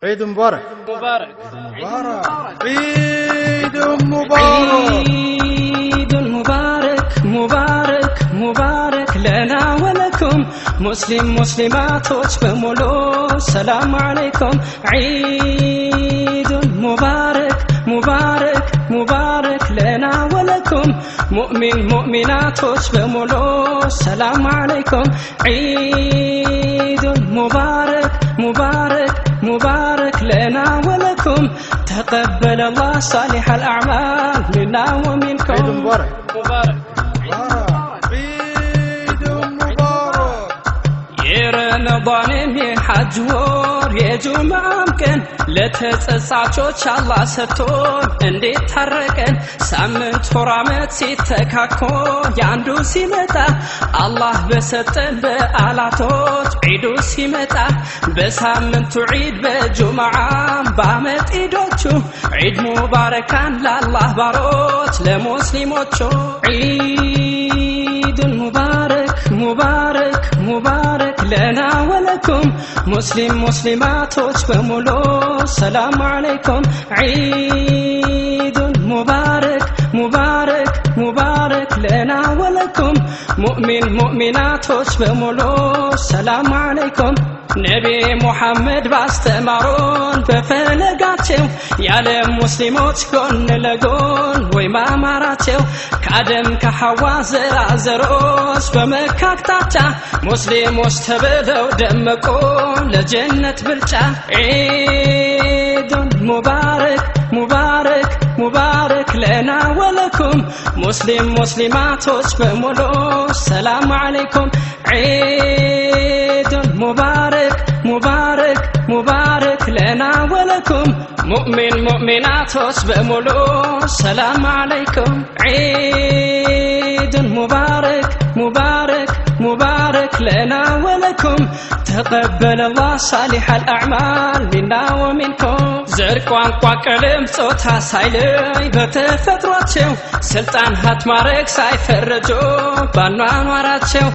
عيد مبارك مبارك عيد مبارك عيد مبارك مبارك مبارك لنا ولكم مسلم مسلماتوች በሙሉ ሰላም عليكم عيد مبارك مبارك مبارك لنا ولكم مؤمن مؤمناتوች በሙሉ ሰላም عليكم عيد مبارك مبارك مبارك لنا ولكم تقبل الله صالح الأعمال منا ومنكم عيد مبارك مبارك عيد مبارك يا رمضان يا حج ور يا جمعة كان ለተጸጻቾች አላህ ሰጥቶን እንዴት ታረቀን ሳምንት ወራመት ሲተካኮ ያንዱ ሲመጣ አላህ በሰጠን በአላቶች ዒዱ ሲመጣ በሳምንቱ ዒድ በጁምዓ በአመት ዒዶቹ ዒድ ሙባረካን ለአላህ ባሮች ለሙስሊሞቹ ዒድ ሙባረክ ሙባረክ ሙባረክ لنا ولكم مسلم مسلماتوች በሙሉ السلام عليكم عيد مبارك مبارك مبارك لنا ولكم مؤمن مؤمناتوች በሙሉ السلام عليكم نبي محمد باستمرون በፈለጋቸው የዓለም ሙስሊሞች ጎን ለጎን ወይ ማማራቸው ከአደም ከሐዋ ዘራዘሮች በመካከታቻ ሙስሊሞች ተብለው ደመቁ ለጀነት ብልጫ عيد مبارك مبارك مبارك لنا ولكم مسلم مسلماتوች በሙሉ السلام عليكم عيد مبارك مبارك مبارك لنا ولكم مؤمن مؤمناتوች በሙሉ السلام عليكم عيد مبارك مبارك مبارك لنا ولكم تقبل الله صالح الأعمال منا ومنكم زر ቋንቋ ቀለም ጾታ ሳይለይ በተፈጥሯቸው ስልጣን ሀት ማረግ ሳይፈረጁ ባኗኗራቸው